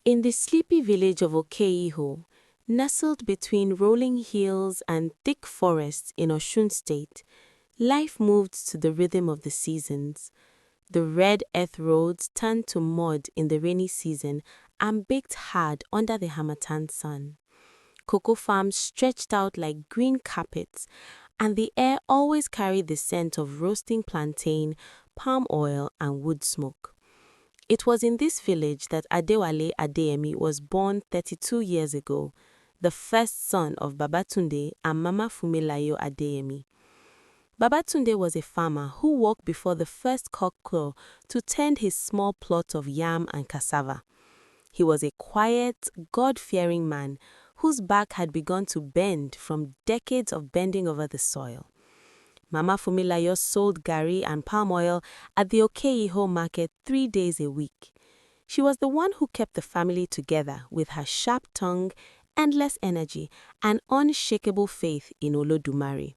In the sleepy village of Okiho, nestled between rolling hills and thick forests in Osun State, life moved to the rhythm of the seasons. The red earth roads turned to mud in the rainy season and baked hard under the harmattan sun. Cocoa farms stretched out like green carpets, and the air always carried the scent of roasting plantain, palm oil, and wood smoke. It was in this village that Adewale Adeyemi was born 32 years ago, the first son of Babatunde and Mama Fumilayo Adeyemi. Babatunde was a farmer who woke before the first cock crow to tend his small plot of yam and cassava. He was a quiet, God-fearing man whose back had begun to bend from decades of bending over the soil. Mama Fumilayo sold gari and palm oil at the Okiho market 3 days a week. She was the one who kept the family together with her sharp tongue, endless energy, and unshakable faith in Olodumare.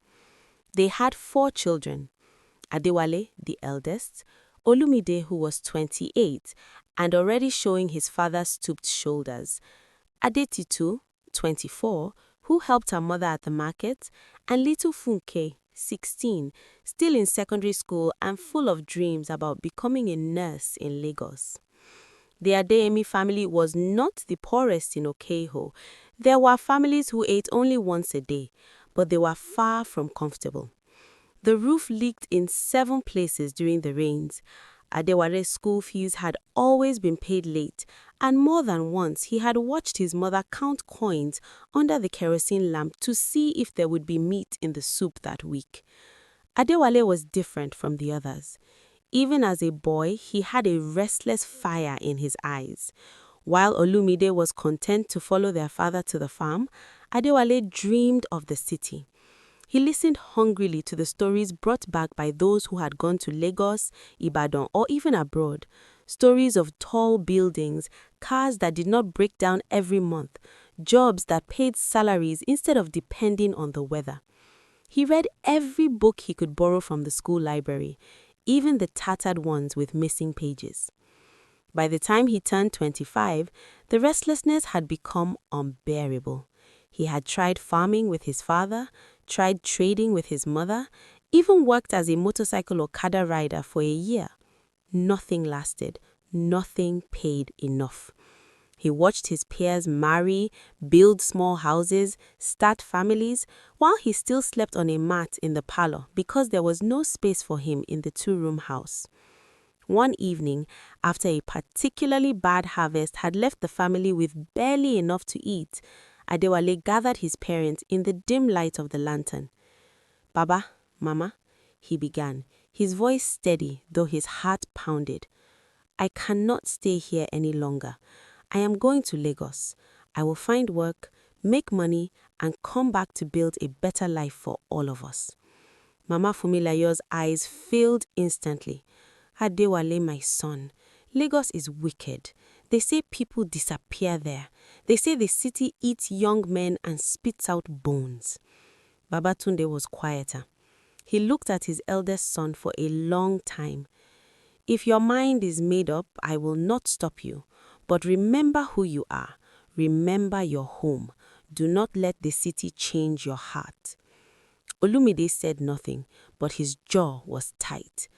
They had 4 children: Adewale, the eldest, Olumide, who was 28 and already showing his father's stooped shoulders, Adetitu, 24, who helped her mother at the market, and little Funke, 16, still in secondary school and full of dreams about becoming a nurse in Lagos. The Adeyemi family was not the poorest in Okiho. There were families who ate only once a day, but they were far from comfortable. The roof leaked in 7 places during the rains. Adewale's school fees had always been paid late, and more than once he had watched his mother count coins under the kerosene lamp to see if there would be meat in the soup that week. Adewale was different from the others. Even as a boy, he had a restless fire in his eyes. While Olumide was content to follow their father to the farm, Adewale dreamed of the city. He listened hungrily to the stories brought back by those who had gone to Lagos, Ibadan, or even abroad. Stories of tall buildings, cars that did not break down every month, jobs that paid salaries instead of depending on the weather. He read every book he could borrow from the school library, even the tattered ones with missing pages. By the time he turned 25, the restlessness had become unbearable. He had tried farming with his father, tried trading with his mother, even worked as a motorcycle Okada rider for a year. Nothing lasted. Nothing paid enough. He watched his peers marry, build small houses, start families, while he still slept on a mat in the parlor because there was no space for him in the 2-room house. One evening, after a particularly bad harvest had left the family with barely enough to eat, Adewale gathered his parents in the dim light of the lantern. "Baba, Mama," he began, his voice steady though his heart pounded. "I cannot stay here any longer. I am going to Lagos. I will find work, make money, and come back to build a better life for all of us." Mama Fumilayo's eyes filled instantly. "Adewale, my son, Lagos is wicked. They say people disappear there. They say the city eats young men and spits out bones." Babatunde was quieter. He looked at his eldest son for a long time. "If your mind is made up, I will not stop you. But remember who you are. Remember your home. Do not let the city change your heart." Olumide said nothing, but his jaw was tight.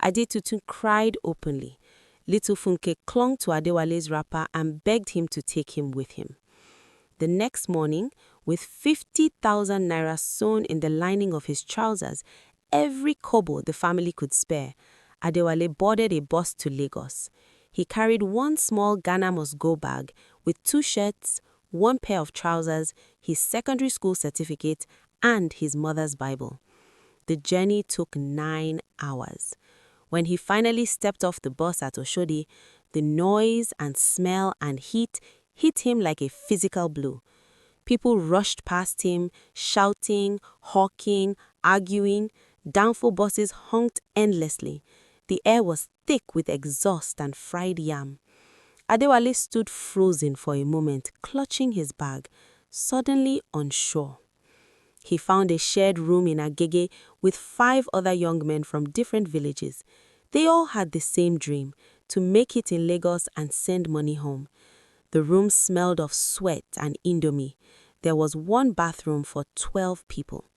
Adetutu cried openly. Little Funke clung to Adewale's wrapper and begged him to take him with him. The next morning, with 50,000 naira sewn in the lining of his trousers, every kobo the family could spare, Adewale boarded a bus to Lagos. He carried one small Ghana must-go bag with 2 shirts, 1 pair of trousers, his secondary school certificate, and his mother's Bible. The journey took 9 hours. When he finally stepped off the bus at Oshodi, the noise and smell and heat hit him like a physical blow. People rushed past him, shouting, hawking, arguing. Downfall buses honked endlessly. The air was thick with exhaust and fried yam. Adewale stood frozen for a moment, clutching his bag, suddenly unsure. He found a shared room in Agege with 5 other young men from different villages. They all had the same dream, to make it in Lagos and send money home. The room smelled of sweat and indomie. There was one bathroom for 12 people.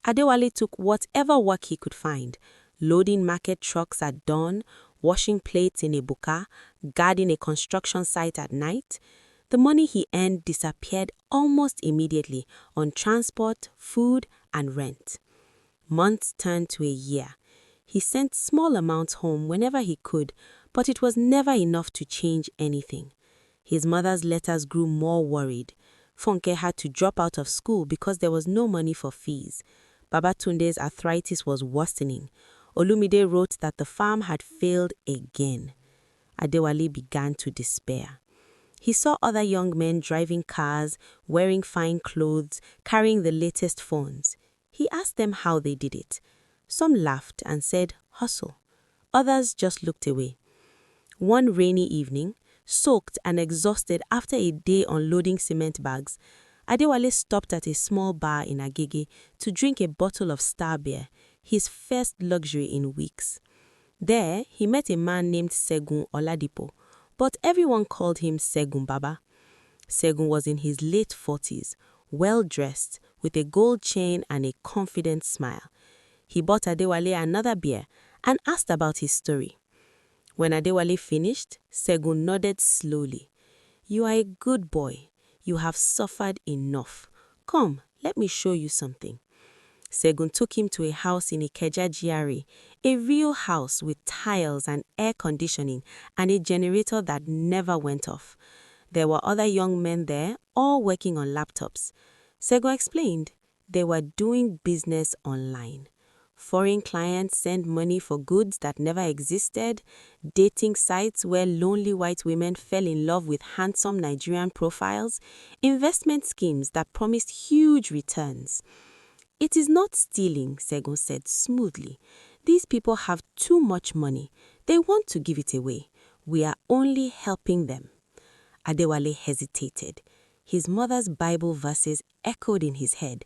Adewale took whatever work he could find, loading market trucks at dawn, washing plates in a buka, guarding a construction site at night. The money he earned disappeared almost immediately on transport, food, and rent. Months turned to a year. He sent small amounts home whenever he could, but it was never enough to change anything. His mother's letters grew more worried. Funke had to drop out of school because there was no money for fees. Babatunde's arthritis was worsening. Olumide wrote that the farm had failed again. Adewale began to despair. He saw other young men driving cars, wearing fine clothes, carrying the latest phones. He asked them how they did it. Some laughed and said, "Hustle." Others just looked away. One rainy evening, soaked and exhausted after a day unloading cement bags, Adewale stopped at a small bar in Agege to drink a bottle of star beer, his first luxury in weeks. There, he met a man named Segun Oladipo, but everyone called him Segun Baba. Segun was in his late 40s, well-dressed, with a gold chain and a confident smile. He bought Adewale another beer and asked about his story. When Adewale finished, Segun nodded slowly. "You are a good boy. You have suffered enough. Come, let me show you something." Segun took him to a house in Ikeja GRA, a real house with tiles and air conditioning and a generator that never went off. There were other young men there, all working on laptops. Segun explained they were doing business online. Foreign clients send money for goods that never existed, dating sites where lonely white women fell in love with handsome Nigerian profiles, investment schemes that promised huge returns. "It is not stealing," Segun said smoothly. "These people have too much money. They want to give it away. We are only helping them." Adewale hesitated. His mother's Bible verses echoed in his head.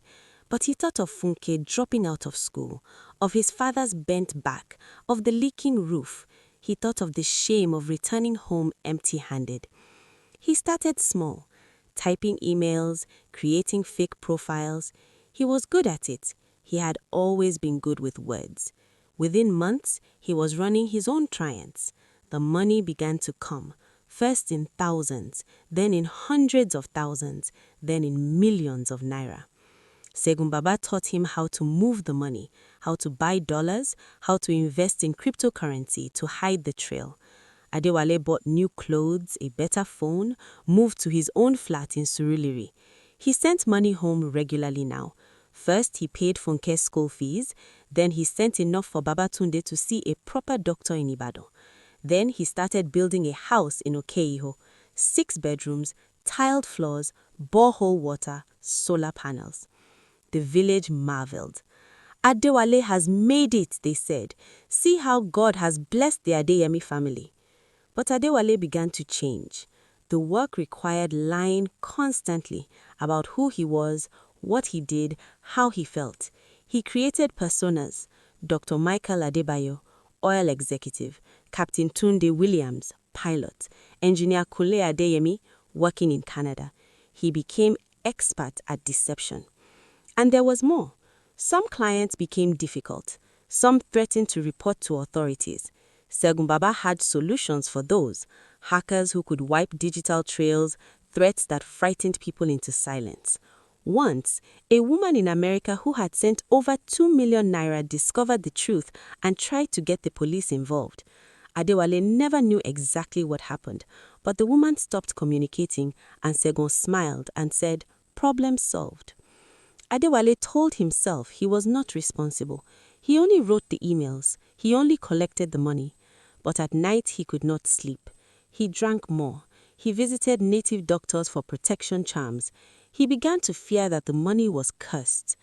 But he thought of Funke dropping out of school, of his father's bent back, of the leaking roof. He thought of the shame of returning home empty-handed. He started small, typing emails, creating fake profiles. He was good at it. He had always been good with words. Within months, he was running his own triumphs. The money began to come, first in thousands, then in hundreds of thousands, then in millions of naira. Segun Baba taught him how to move the money, how to buy dollars, how to invest in cryptocurrency to hide the trail. Adewale bought new clothes, a better phone, moved to his own flat in Surulere. He sent money home regularly now. First, he paid Funke's school fees. Then he sent enough for Babatunde to see a proper doctor in Ibadan. Then he started building a house in Okiho, 6 bedrooms, tiled floors, borehole water, solar panels. The village marveled. "Adewale has made it," they said. "See how God has blessed the Adeyemi family." But Adewale began to change. The work required lying constantly about who he was, what he did, how he felt. He created personas: Dr. Michael Adebayo, oil executive; Captain Tunde Williams, pilot; Engineer Kule Adeyemi, working in Canada. He became expert at deception. And there was more. Some clients became difficult. Some threatened to report to authorities. Segun Baba had solutions for those: hackers who could wipe digital trails, threats that frightened people into silence. Once, a woman in America who had sent over 2 million naira discovered the truth and tried to get the police involved. Adewale never knew exactly what happened, but the woman stopped communicating and Segun smiled and said, "Problem solved." Adewale told himself he was not responsible. He only wrote the emails. He only collected the money. But at night he could not sleep. He drank more. He visited native doctors for protection charms. He began to fear that the money was cursed.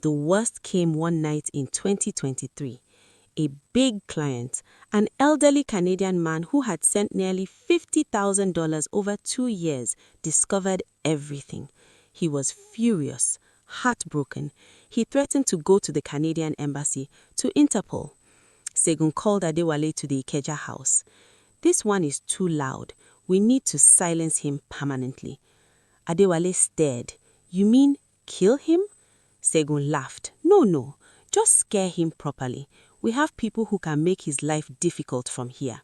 The worst came one night in 2023. A big client, an elderly Canadian man who had sent nearly $50,000 over 2 years, discovered everything. He was furious, heartbroken. He threatened to go to the Canadian embassy, to Interpol. Segun called Adewale to the Ikeja house. "This one is too loud. We need to silence him permanently. Adewale stared. You mean kill him? Segun laughed. No, just scare him properly. We have people who can make his life difficult from here.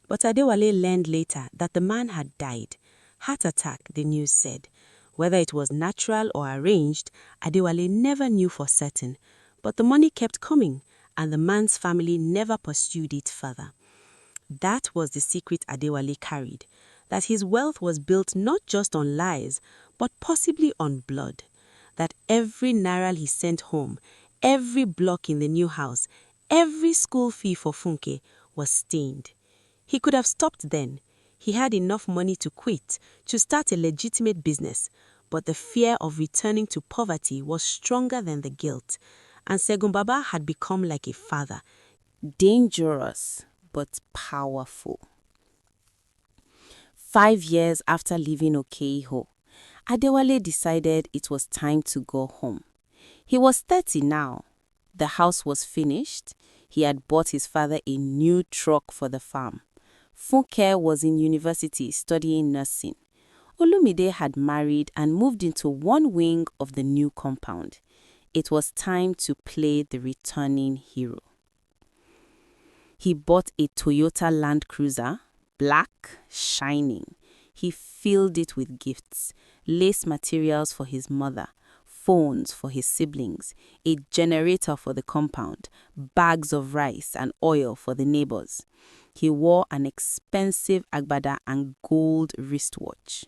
But Adewale learned later that the man had died. Heart attack, the news said. Whether it was natural or arranged, Adewale never knew for certain. But the money kept coming, and the man's family never pursued it further. That was the secret Adewale carried, that his wealth was built not just on lies, but possibly on blood. That every naira he sent home, every block in the new house, every school fee for Funke was stained. He could have stopped then. He had enough money to quit, to start a legitimate business, but the fear of returning to poverty was stronger than the guilt. And Segun Baba had become like a father, dangerous but powerful. 5 years after leaving Okiho, Adewale decided it was time to go home. He was 30 now. The house was finished. He had bought his father a new truck for the farm. Funke was in university studying nursing. Olumide had married and moved into one wing of the new compound. It was time to play the returning hero. He bought a Toyota Land Cruiser, black, shining. He filled it with gifts, lace materials for his mother, phones for his siblings, a generator for the compound, bags of rice and oil for the neighbors. He wore an expensive agbada and gold wristwatch.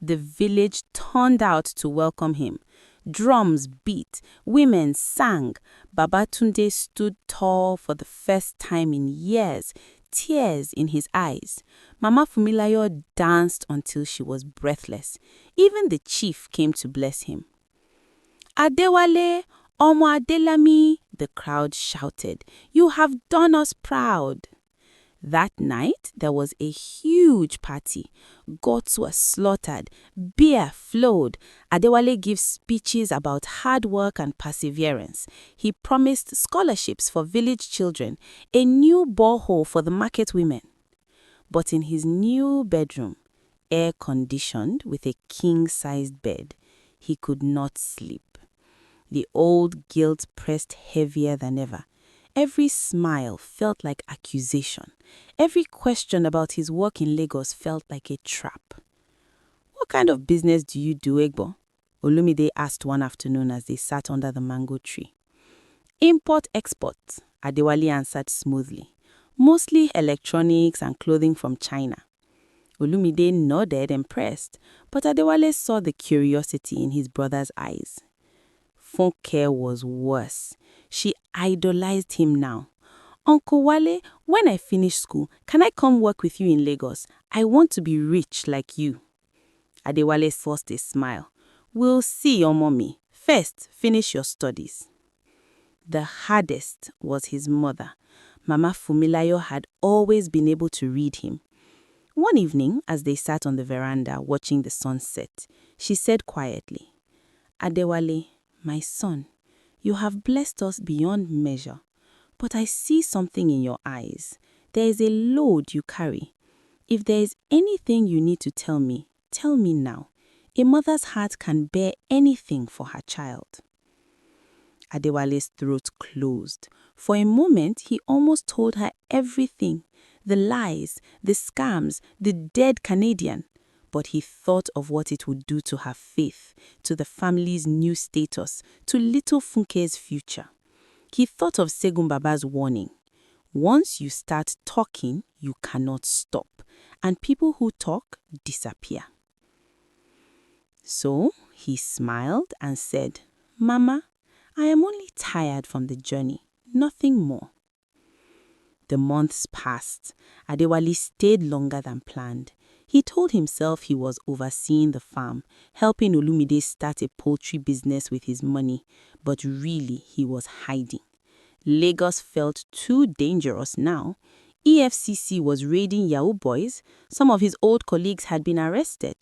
The village turned out to welcome him. Drums beat, women sang. Babatunde stood tall for the first time in years, tears in his eyes. Mama Fumilayo danced until she was breathless. Even the chief came to bless him. Adewale, Omo Adelami, the crowd shouted. You have done us proud. That night, there was a huge party. Goats were slaughtered, beer flowed. Adewale gives speeches about hard work and perseverance. He promised scholarships for village children, a new borehole for the market women. But in his new bedroom, air-conditioned with a king-sized bed, he could not sleep. The old guilt pressed heavier than ever. Every smile felt like accusation. Every question about his work in Lagos felt like a trap. What kind of business do you do, Egbo? Olumide asked one afternoon as they sat under the mango tree. Import-export, Adewale answered smoothly. Mostly electronics and clothing from China. Olumide nodded, impressed, but Adewale saw the curiosity in his brother's eyes. Funke was worse. She idolized him now. Uncle Wale, when I finish school, can I come work with you in Lagos? I want to be rich like you. Adewale forced a smile. We'll see, your mommy. First, finish your studies. The hardest was his mother. Mama Fumilayo had always been able to read him. One evening, as they sat on the veranda watching the sunset, she said quietly, Adewale, my son, you have blessed us beyond measure, but I see something in your eyes. There is a load you carry. If there is anything you need to tell me now. A mother's heart can bear anything for her child. Adewale's throat closed. For a moment, he almost told her everything. The lies, the scams, the dead Canadian. But he thought of what it would do to her faith, to the family's new status, to little Funke's future. He thought of Segun Baba's warning. Once you start talking, you cannot stop, and people who talk disappear. So he smiled and said, Mama, I am only tired from the journey, nothing more. The months passed. Adewale stayed longer than planned. He told himself he was overseeing the farm, helping Olumide start a poultry business with his money, but really he was hiding. Lagos felt too dangerous now. EFCC was raiding Yahoo boys. Some of his old colleagues had been arrested.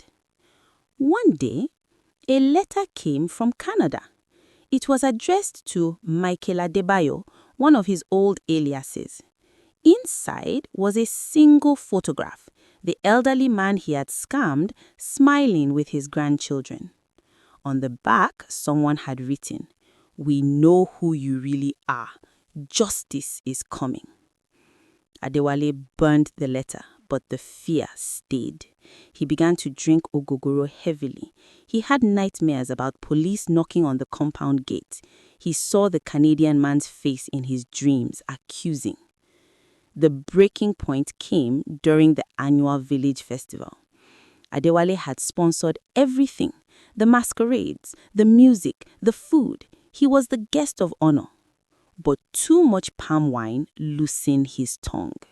One day, a letter came from Canada. It was addressed to Michael Adebayo, one of his old aliases. Inside was a single photograph, the elderly man he had scammed smiling with his grandchildren. On the back, someone had written, "We know who you really are. Justice is coming." Adewale burned the letter, but the fear stayed. He began to drink ogogoro heavily. He had nightmares about police knocking on the compound gate. He saw the Canadian man's face in his dreams, accusing. The breaking point came during the annual village festival. Adewale had sponsored everything: the masquerades, the music, the food. He was the guest of honor. But too much palm wine loosened his tongue.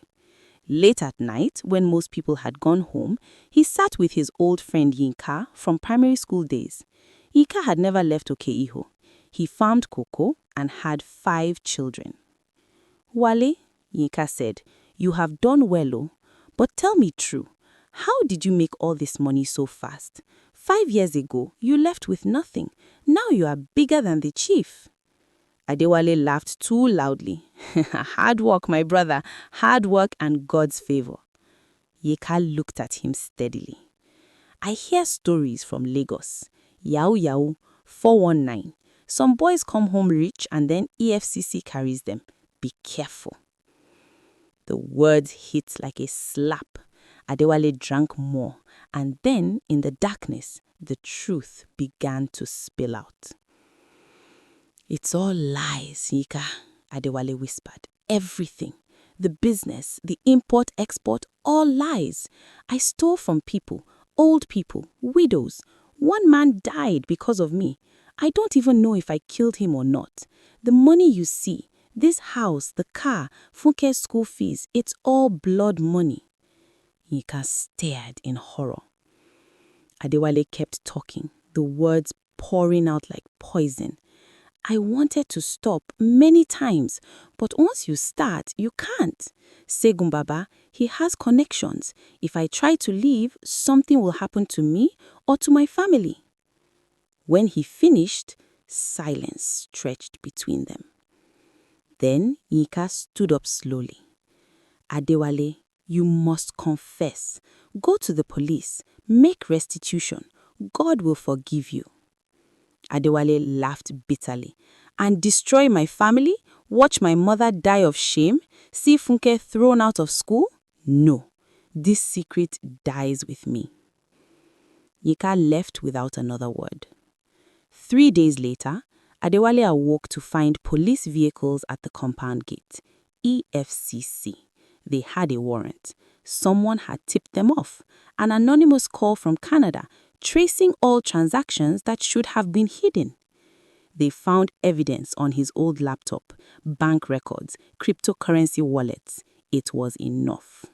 Late at night, when most people had gone home, he sat with his old friend Yinka from primary school days. Yinka had never left Okiho. He farmed cocoa and had 5 children. "Wale," Yinka said, "you have done well, but tell me true. How did you make all this money so fast? 5 years ago, you left with nothing. Now you are bigger than the chief." Adewale laughed too loudly. "Hard work, my brother. Hard work and God's favor." Yeka looked at him steadily. "I hear stories from Lagos. Yahoo yahoo, 419. Some boys come home rich and then EFCC carries them. Be careful." The words hit like a slap. Adewale drank more, and then, in the darkness, the truth began to spill out. "It's all lies, Yika," Adewale whispered. "Everything. The business, the import-export, all lies. I stole from people, old people, widows. One man died because of me. I don't even know if I killed him or not. The money you see, this house, the car, Funke's school fees, it's all blood money." Yika stared in horror. Adewale kept talking, the words pouring out like poison. "I wanted to stop many times, but once you start, you can't. Segun Baba, he has connections. If I try to leave, something will happen to me or to my family." When he finished, silence stretched between them. Then Yinka stood up slowly. "Adewale, you must confess. Go to the police. Make restitution. God will forgive you." Adewale laughed bitterly. "And destroy my family? Watch my mother die of shame? See Funke thrown out of school? No, this secret dies with me." Yika left without another word. 3 days later, Adewale awoke to find police vehicles at the compound gate. EFCC. They had a warrant. Someone had tipped them off. An anonymous call from Canada, tracing all transactions that should have been hidden. They found evidence on his old laptop, bank records, cryptocurrency wallets. It was enough.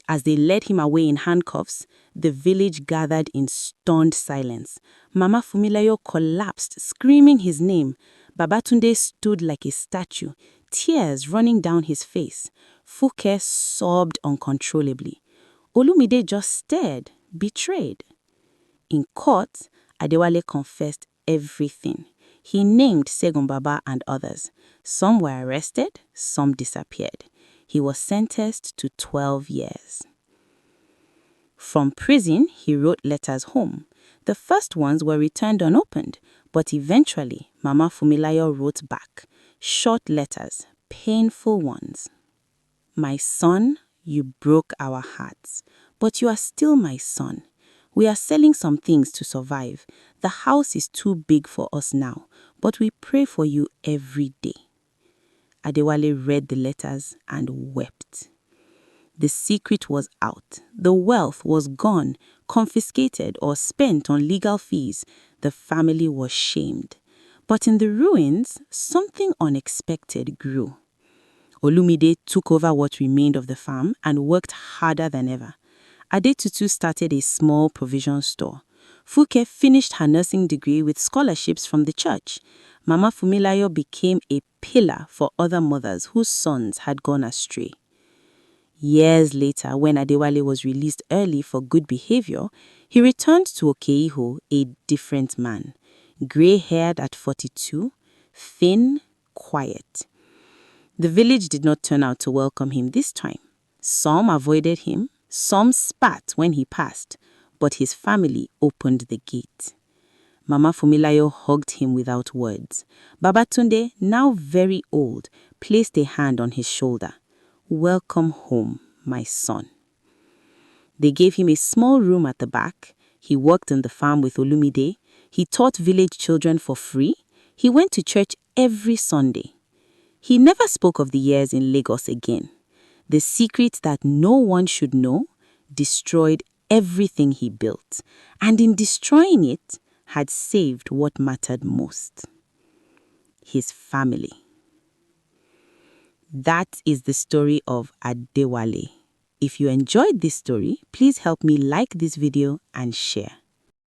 As they led him away in handcuffs, the village gathered in stunned silence. Mama Fumilayo collapsed, screaming his name. Babatunde stood like a statue, tears running down his face. Fuke sobbed uncontrollably. Olumide just stared, betrayed. In court, Adewale confessed everything. He named Segun Baba and others. Some were arrested, some disappeared. He was sentenced to 12 years. From prison, he wrote letters home. The first ones were returned unopened, but eventually, Mama Fumilayo wrote back. Short letters, painful ones. "My son, you broke our hearts, but you are still my son. We are selling some things to survive. The house is too big for us now, but we pray for you every day." Adewale read the letters and wept. The secret was out. The wealth was gone, confiscated or spent on legal fees. The family was shamed. But in the ruins, something unexpected grew. Olumide took over what remained of the farm and worked harder than ever. Adetutu started a small provision store. Fuke finished her nursing degree with scholarships from the church. Mama Fumilayo became a pillar for other mothers whose sons had gone astray. Years later, when Adewale was released early for good behavior, he returned to Okiho a different man. Gray-haired at 42, thin, quiet. The village did not turn out to welcome him this time. Some avoided him, some spat when he passed, but his family opened the gate. Mama Fumilayo hugged him without words. Babatunde, now very old, placed a hand on his shoulder. "Welcome home, my son." They gave him a small room at the back. He worked on the farm with Olumide. He taught village children for free. He went to church every Sunday. He never spoke of the years in Lagos again. The secret that no one should know destroyed everything he built, and in destroying it, had saved what mattered most: his family. That is the story of Adewale. If you enjoyed this story, please help me like this video and share.